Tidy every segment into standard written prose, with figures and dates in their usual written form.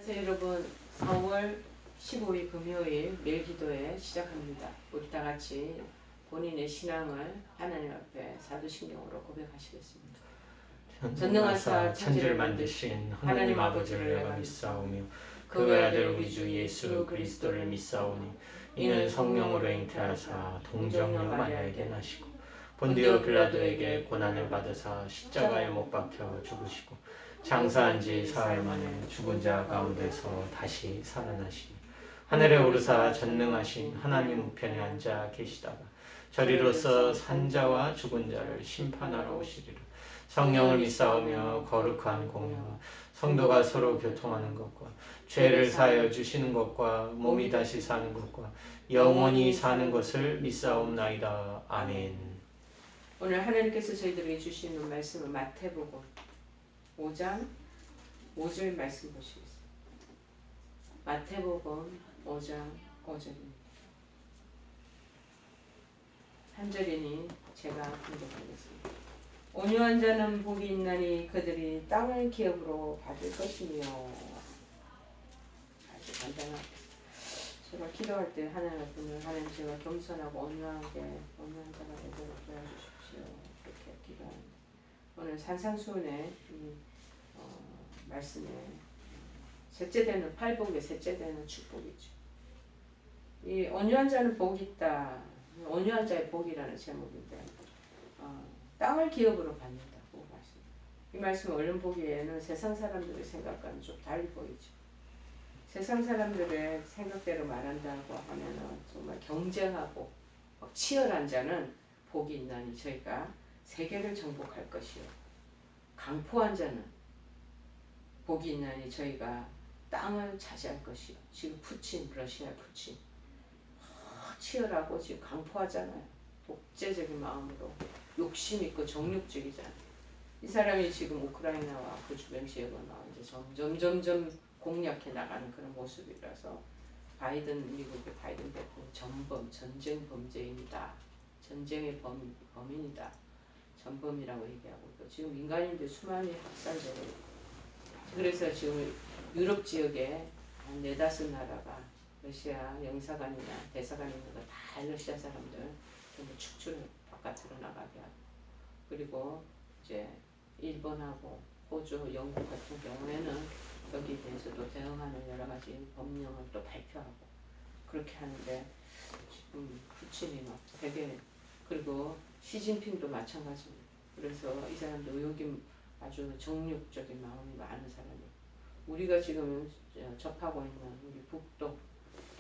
안녕하세요 여러분. 4월 15일 금요일 매일 기도회 시작합니다. 우리 다 같이 본인의 신앙을 하나님 앞에 사도신경으로 고백하시겠습니다. 전능하사 천지를 만드신 하나님 아버지를 내가 믿사오며 그 외아들 우리 주 예수 그리스도를 믿사오니 이는 성령으로 잉태하사 동정녀 마리아에게 나시고 본디오 빌라도에게 고난을 받으사 십자가에 못 박혀 죽으시고 장사한 지 사흘 만에 죽은 자 가운데서 다시 살아나시니 하늘에 오르사 전능하신 하나님 우편에 앉아 계시다가 저리로서 산자와 죽은 자를 심판하러 오시리라. 성령을 믿사오며 거룩한 공예와 성도가 서로 교통하는 것과 죄를 사하여 주시는 것과 몸이 다시 사는 것과 영원히 사는 것을 믿사옵나이다. 아멘. 오늘 하나님께서 저희들에게 주시는 말씀은 마태복음 5장 5절 말씀 보시겠습니다. 마태복음 5장 5절입니다. 한 절이니 제가 공독하겠습니다. 온유한 자는 복이 있나니 그들이 땅을 기업으로 받을 것이며. 아주 간단하게 제가 기도할 때 하나님 제가 겸손하고 온유한 자가 되도록 도와주십시오. 그렇게 기도합니다. 오늘 산상수훈의 말씀에 셋째 되는 팔복의 셋째 되는 축복이죠. 이 온유한 자는 복이 있다. 온유한 자의 복이라는 제목인데 땅을 기업으로 받는다고 말씀입니다. 이 말씀 얼른 보기에는 세상 사람들의 생각과는 좀 달리 보이죠. 세상 사람들의 생각대로 말한다고 하면은 정말 경쟁하고 치열한 자는 복이 있나니 저희가 세계를 정복할 것이요. 강포한 자는 복이 있나니 저희가 땅을 차지할 것이요. 지금 러시아 푸친 치열하고 지금 강포하잖아요. 독재적인 마음으로 욕심 있고 정욕적이잖아요. 이 사람이 지금 우크라이나와 그 주변 지역을 이제 점점 공략해 나가는 그런 모습이라서 미국의 바이든 대통령 전쟁 범죄인이다. 전쟁의 범인이다. 전범이라고 얘기하고 또 지금 민간인들 수많이 학살되고 그래서 지금 유럽 지역에 한 4-5 나라가 러시아 영사관이나 대사관 있는 거 다 러시아 사람들 전부 축출을 바깥으로 나가게 하고 그리고 이제 일본하고 호주, 영국 같은 경우에는 여기에 대해서도 대응하는 여러 가지 법령을 또 발표하고 그렇게 하는데 지금 푸틴이 막 되게 그리고 시진핑도 마찬가지입니다. 그래서 이 사람도 여기 아주 정욕적인 마음이 많은 사람이에요. 우리가 지금 접하고 있는 우리 북도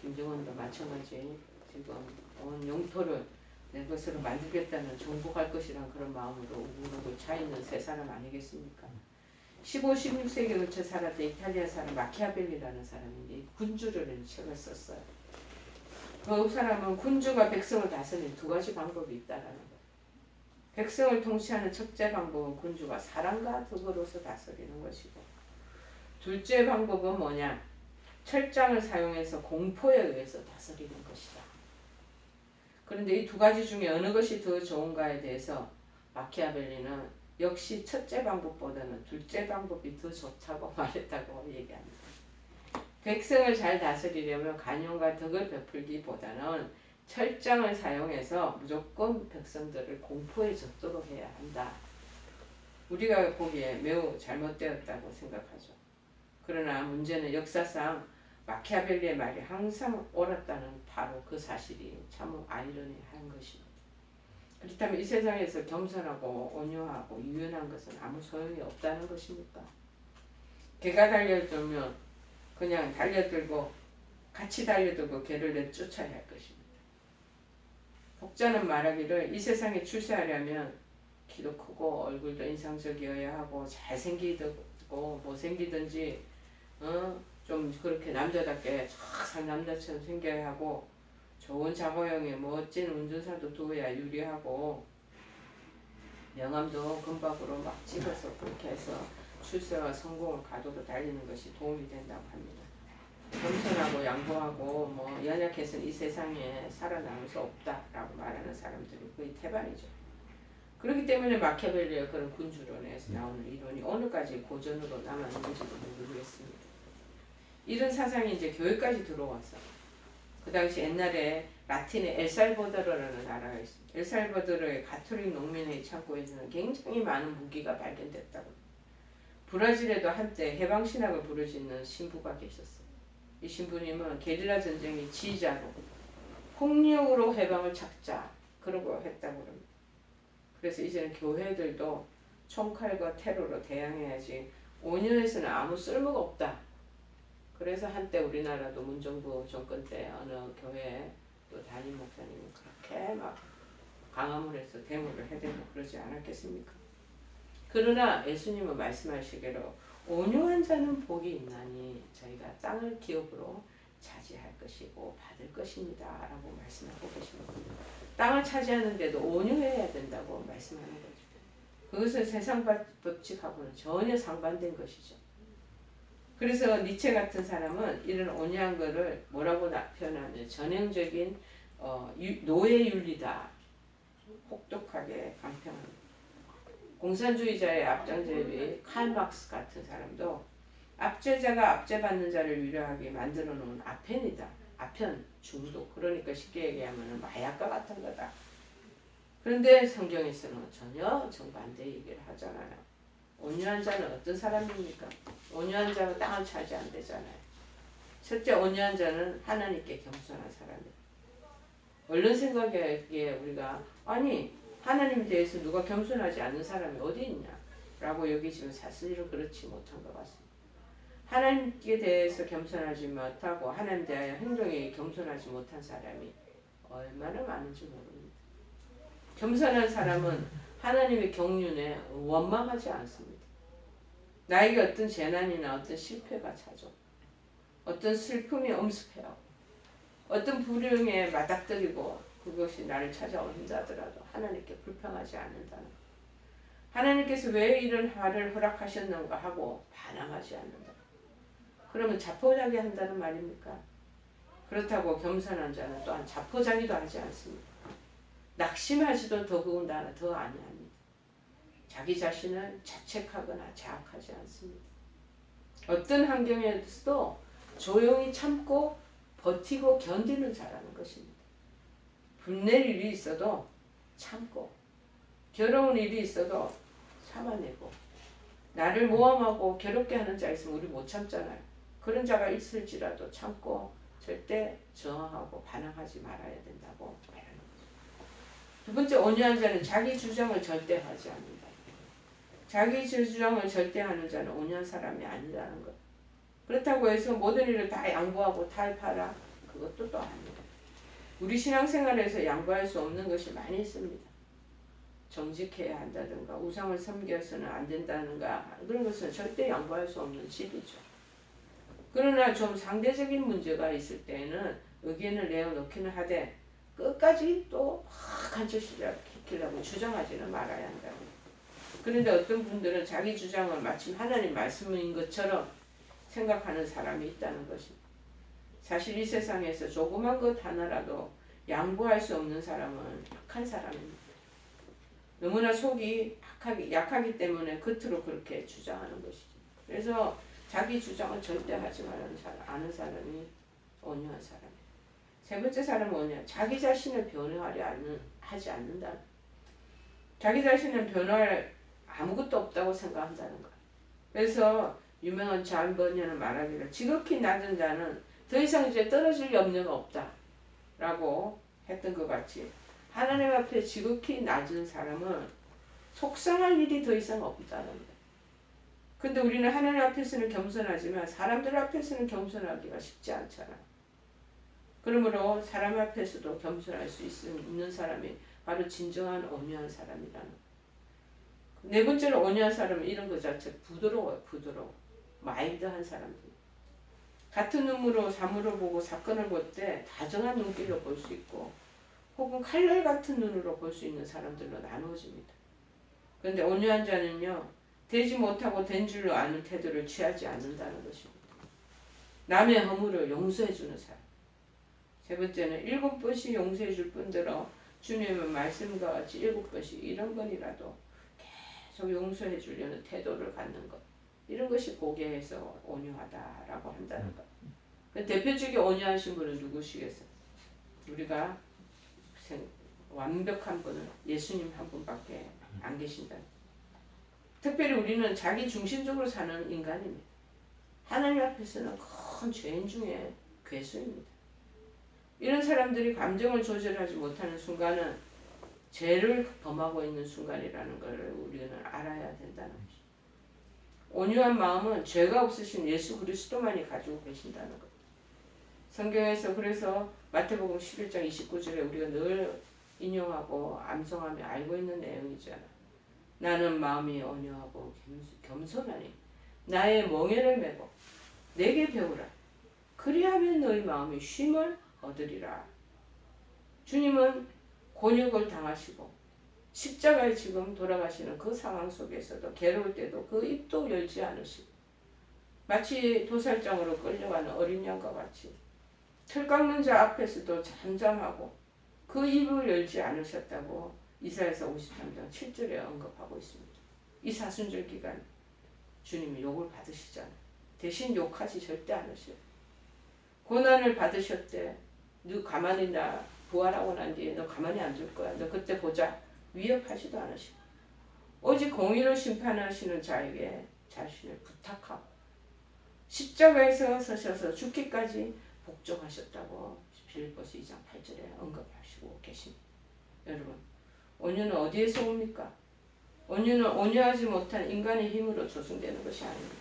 김정은도 마찬가지 지금 온 영토를 내 것으로 만들겠다는 정복할 것이란 그런 마음으로 우르고 차 있는 세 사람 아니겠습니까? 15, 16세기에 걸쳐 살았던 이탈리아 사람 마키아벨리라는 사람인데 군주라는 책을 썼어요. 그 사람은 군주가 백성을 다스리는 2가지 방법이 있다라는 거예요. 백성을 통치하는 첫째 방법은 군주가 사랑과 덕으로서 다스리는 것이고 둘째 방법은 뭐냐? 철장을 사용해서 공포에 의해서 다스리는 것이다. 그런데 이 2가지 중에 어느 것이 더 좋은가에 대해서 마키아벨리는 역시 첫째 방법보다는 둘째 방법이 더 좋다고 말했다고 얘기합니다. 백성을 잘 다스리려면 간용과 덕을 베풀기보다는 철장을 사용해서 무조건 백성들을 공포에 젖도록 해야 한다. 우리가 보기에 매우 잘못되었다고 생각하죠. 그러나 문제는 역사상 마키아벨리의 말이 항상 옳았다는 바로 그 사실이 참 아이러니한 것입니다. 그렇다면 이 세상에서 겸손하고 온유하고 유연한 것은 아무 소용이 없다는 것입니까? 개가 달려들면 그냥 달려들고 같이 달려들고 개를 내쫓아야 할 것입니다. 독자는 말하기를 이 세상에 출세하려면 키도 크고 얼굴도 인상적이어야 하고 잘생기고 못생기든지 좀 그렇게 남자답게 착한 남자처럼 생겨야 하고 좋은 자가용에 멋진 운전사도 두어야 유리하고 명함도 금박으로 막 찍어서 그렇게 해서 출세와 성공을 가도로 달리는 것이 도움이 된다고 합니다. 겸손하고 양보하고 연약해서는 이 세상에 살아남을 수 없다라고 말하는 사람들이 거의 태반이죠. 그렇기 때문에 마키아벨리의 그런 군주론에서 나오는 이론이 오늘까지 고전으로 남아있는지도 모르겠습니다. 이런 사상이 이제 교회까지 들어와서 그 당시 옛날에 라틴의 엘살바도르라는 나라가 있습니다. 엘살바도르의 가톨릭 농민의 창고에서는 굉장히 많은 무기가 발견됐다고. 브라질에도 한때 해방신학을 부르짖는 신부가 계셨어요. 이 신부님은 게릴라 전쟁의 지휘자로 폭력으로 해방을 찾자 그러고 했다고 합니다. 그래서 이제는 교회들도 총칼과 테러로 대항해야지 온유에서는 아무 쓸모가 없다. 그래서 한때 우리나라도 문정부 정권 때 어느 교회 또 담임 목사님이 그렇게 막 강화문 해서 데모를 해대고 그러지 않았겠습니까? 그러나 예수님은 말씀하시기로 온유한 자는 복이 있나니 저희가 땅을 기업으로 차지할 것이고 받을 것입니다 라고 말씀하고 계십니다. 땅을 차지하는데도 온유해야 된다고 말씀하는 거죠. 그것은 세상 법칙하고는 전혀 상반된 것이죠. 그래서 니체 같은 사람은 이런 온유한 것을 뭐라고 표현하면 전형적인 노예윤리다. 혹독하게 강평합니다. 공산주의자의 앞장제비 칼막스 같은 사람도 압제자가 압제받는 자를 위로하게 만들어 놓은 아펜이다. 아편, 중독. 그러니까 쉽게 얘기하면 마약과 같은 거다. 그런데 성경에서는 전혀 정반대 얘기를 하잖아요. 온유한 자는 어떤 사람입니까? 온유한 자가 땅을 차지 안 되잖아요. 첫째, 온유한 자는 하나님께 겸손한 사람이에요. 얼른 생각에 우리가 아니 하나님에 대해서 누가 겸손하지 않는 사람이 어디 있냐 라고 여기지만 사실은 그렇지 못한 것 같습니다. 하나님께 대해서 겸손하지 못하고 하나님에 대하여 행동에 겸손하지 못한 사람이 얼마나 많은지 모릅니다. 겸손한 사람은 하나님의 경륜에 원망하지 않습니다. 나에게 어떤 재난이나 어떤 실패가 찾아 어떤 슬픔이 엄습해요. 어떤 불행에 맞닥뜨리고 그것이 나를 찾아온다 하더라도 하나님께 불평하지 않는다는 것. 하나님께서 왜 이런 화를 허락하셨는가 하고 반항하지 않는다. 그러면 자포자기 한다는 말입니까? 그렇다고 겸손한 자는 또한 자포자기도 하지 않습니다. 낙심하지도 더더군다나 더 아니합니다. 자기 자신을 자책하거나 자학하지 않습니다. 어떤 환경에서도 조용히 참고 버티고 견디는 자라는 것입니다. 분낼 일이 있어도 참고 괴로운 일이 있어도 참아내고 나를 모함하고 괴롭게 하는 자 있으면 우리 못 참잖아요. 그런 자가 있을지라도 참고 절대 저항하고 반항하지 말아야 된다고 말하는 거죠. 두 번째, 온유한 자는 자기 주장을 절대 하지 않는다. 자기 주장을 절대 하는 자는 온유한 사람이 아니라는 것. 그렇다고 해서 모든 일을 다 양보하고 타협하라. 그것도 또 아닙니다. 우리 신앙생활에서 양보할 수 없는 것이 많이 있습니다. 정직해야 한다든가 우상을 섬겨서는 안 된다든가 그런 것은 절대 양보할 수 없는 질이죠. 그러나 좀 상대적인 문제가 있을 때에는 의견을 내어놓기는 하되 끝까지 또 간절시키려고 주장하지는 말아야 한다고. 그런데 어떤 분들은 자기 주장을 마침 하나님 말씀인 것처럼 생각하는 사람이 있다는 것입니다. 사실 이 세상에서 조그만 것 하나라도 양보할 수 없는 사람은 약한 사람입니다. 너무나 속이 약하기 때문에 겉으로 그렇게 주장하는 것이죠. 그래서 자기 주장을 절대 하지 말라는 아는 사람이 온유한 사람이에요. 세 번째 사람은 뭐냐? 자기 자신을 변호하려 하지 않는다. 자기 자신은 변호할 아무것도 없다고 생각한다는 거예요. 그래서 유명한 존 버니어는 말하기를 지극히 낮은 자는 더 이상 이제 떨어질 염려가 없다 라고 했던 것 같이 하나님 앞에 지극히 낮은 사람은 속상할 일이 더 이상 없다는 거예요. 근데 우리는 하나님 앞에서는 겸손하지만 사람들 앞에서는 겸손하기가 쉽지 않잖아. 그러므로 사람 앞에서도 겸손할 수 있는 사람이 바로 진정한 온유한 사람이라는 거예요. 네 번째로 온유한 사람은 이런 것 자체 부드러워요. 부드러워. 마일드한 사람들. 같은 눈으로 사물을 보고 사건을 볼 때 다정한 눈길로 볼 수 있고 혹은 칼날 같은 눈으로 볼 수 있는 사람들로 나누어집니다. 그런데 온유한 자는요. 되지 못하고 된 줄로 아는 태도를 취하지 않는다는 것입니다. 남의 허물을 용서해주는 사람. 세 번째는 7번씩 용서해줄 뿐더러 주님의 말씀과 같이 7번씩 이런 번이라도 계속 용서해주려는 태도를 갖는 것. 이런 것이 복에서 온유하다라고 한다는 것. 그 대표적인 온유하신 분은 누구시겠어요? 우리가 완벽한 분은 예수님 한 분밖에 안 계신다. 특별히 우리는 자기 중심적으로 사는 인간입니다. 하나님 앞에서는 큰 죄인 중에 괴수입니다. 이런 사람들이 감정을 조절하지 못하는 순간은 죄를 범하고 있는 순간이라는 것을 우리는 알아야 된다는 것입니다. 온유한 마음은 죄가 없으신 예수 그리스도만이 가지고 계신다는 것. 성경에서 그래서 마태복음 11장 29절에 우리가 늘 인용하고 암송하며 알고 있는 내용이잖아. 나는 마음이 온유하고 겸손하니 나의 멍에를 메고 내게 배우라. 그리하면 너희 마음이 쉼을 얻으리라. 주님은 곤욕을 당하시고 십자가에 지금 돌아가시는 그 상황 속에서도 괴로울 때도 그 입도 열지 않으시고 마치 도살장으로 끌려가는 어린 양과 같이 틀 깎는 자 앞에서도 잠잠하고 그 입을 열지 않으셨다고 이사야서 53장 7절에 언급하고 있습니다. 이 사순절 기간 주님이 욕을 받으시잖아요. 대신 욕하지 절대 않으셔요. 고난을 받으셨대. 너 가만히 나 부활하고 난 뒤에 너 가만히 안 둘 거야. 너 그때 보자. 위협하지도 않으시고 오직 공의로 심판하시는 자에게 자신을 부탁하고 십자가에서 서셔서 죽기까지 복종하셨다고 빌립보서 2장 8절에 언급하시고 계십니다. 여러분, 온유는 어디에서 옵니까? 온유는 온유하지 못한 인간의 힘으로 조성되는 것이 아닙니다.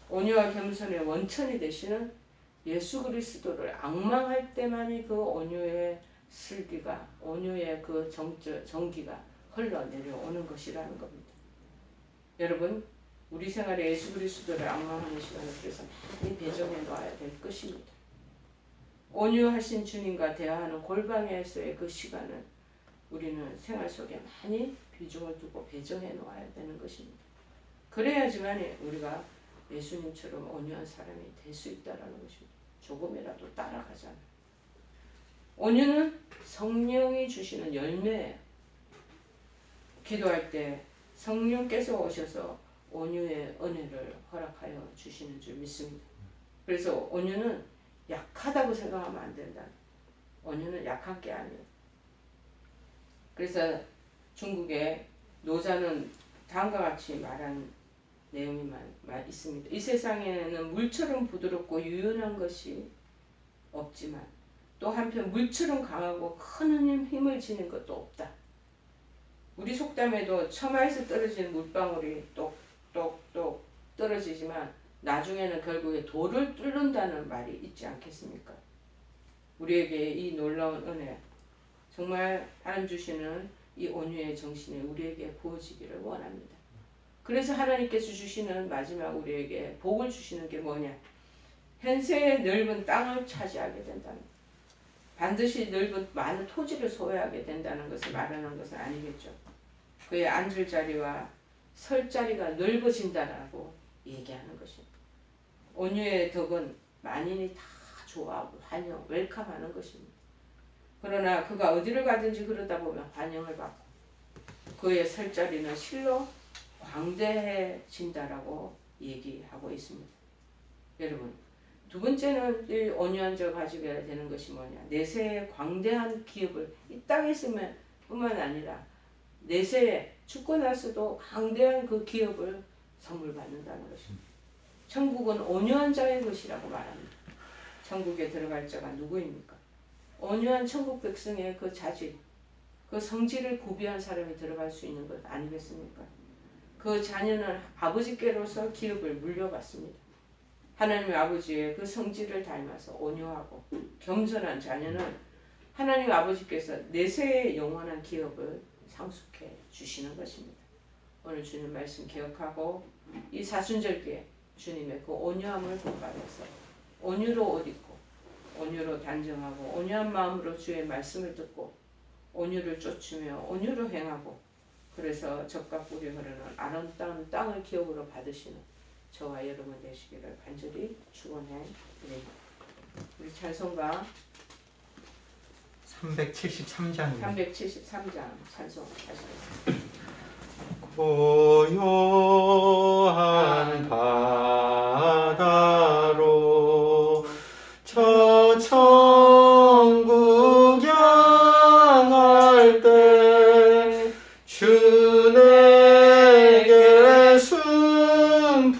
온유와 겸손의 원천이 되시는 예수 그리스도를 앙망할 때만이 그 온유의 슬기가, 온유의 그 정기가 흘러내려오는 것이라는 겁니다. 여러분, 우리 생활에 예수 그리스도를 앙망하는 시간을 그래서 많이 배정해 놔야 될 것입니다. 온유하신 주님과 대화하는 골방에서의 그 시간을 우리는 생활 속에 많이 비중을 두고 배정해 놓아야 되는 것입니다. 그래야지만 우리가 예수님처럼 온유한 사람이 될 수 있다는 것입니다. 조금이라도 따라가잖아요. 온유는 성령이 주시는 열매예요. 기도할 때 성령께서 오셔서 온유의 은혜를 허락하여 주시는 줄 믿습니다. 그래서 온유는 약하다고 생각하면 안 된다. 온유는 약한 게 아니에요. 그래서 중국의 노자는 다음과 같이 말한 내용이 있습니다. 이 세상에는 물처럼 부드럽고 유연한 것이 없지만 또 한편 물처럼 강하고 큰 힘을 지닌 것도 없다. 우리 속담에도 처마에서 떨어지는 물방울이 똑똑똑 떨어지지만 나중에는 결국에 돌을 뚫는다는 말이 있지 않겠습니까? 우리에게 이 놀라운 은혜, 정말 하나님 주시는 이 온유의 정신이 우리에게 부어지기를 원합니다. 그래서 하나님께서 주시는 마지막 우리에게 복을 주시는 게 뭐냐? 현세의 넓은 땅을 차지하게 된다는 것. 반드시 넓은 많은 토지를 소유하게 된다는 것을 말하는 것은 아니겠죠. 그의 앉을 자리와 설 자리가 넓어진다라고 얘기하는 것입니다. 온유의 덕은 만인이 다 좋아하고 환영, 웰컴하는 것입니다. 그러나 그가 어디를 가든지 그러다 보면 환영을 받고 그의 설 자리는 실로 광대해진다라고 얘기하고 있습니다. 여러분, 두 번째는 이 온유한 자 가지게 되는 것이 뭐냐? 내세의 광대한 기업을 이 땅에 있으면 뿐만 아니라 내세에 죽고 나서도 광대한 그 기업을 선물 받는다는 것입니다. 천국은 온유한 자의 것이라고 말합니다. 천국에 들어갈 자가 누구입니까? 온유한 천국 백성의 그 자질, 그 성질을 구비한 사람이 들어갈 수 있는 것 아니겠습니까? 그 자녀는 아버지께로서 기업을 물려받습니다. 하나님 아버지의 그 성질을 닮아서 온유하고 겸손한 자녀는 하나님 아버지께서 내세의 영원한 기업을 상속해 주시는 것입니다. 오늘 주님 말씀 기억하고 이 사순절기에 주님의 그 온유함을 본받아서 온유로 옷 입고 온유로 단정하고 온유한 마음으로 주의 말씀을 듣고 온유를 쫓으며 온유로 행하고 그래서 젖과 꿀이 흐르는 아름다운 땅을 기업으로 받으시는 저와 여러분 되시기를 간절히 축원해 드립니다. 우리 찬송가 373장입니다. 373장 찬송하시겠습니다. 고요한 바다로 저 천국 향할 때 주 내게 순풍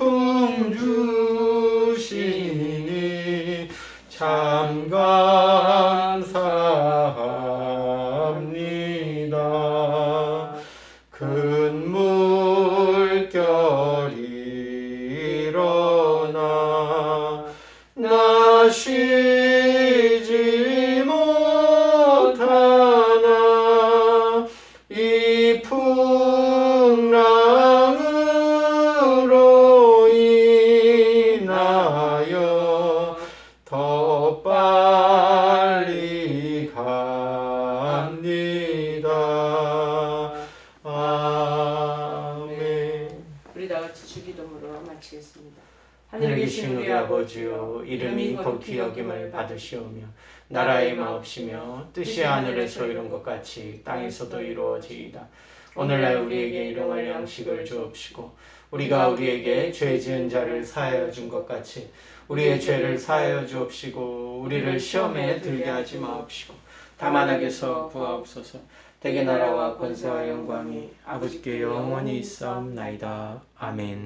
주시니 참 감사합니다. 큰 물결이 일어나 나 쉬지 못하나 이 풍랑으로 인하여 더 빨리 갑니다. 아멘. 우리 다 같이 주기도문으로 마치겠습니다. 하늘에 계신 우리 아버지여, 이름이 거룩히 여김을 받으시오며 나라의 마옵시며 뜻이 하늘에서 이룬 것 같이 땅에서도 이루어지이다. 오늘날 우리에게 일용할 양식을 주옵시고 우리가 우리에게 죄 지은 자를 사하여 준 것 같이 우리의 죄를 사하여 주옵시고 우리를 시험에 들게 하지 마옵시고 다만 악에서 구하옵소서. 대개 나라와 권세와 영광이 아버지께 영원히 있사옵나이다. 아멘.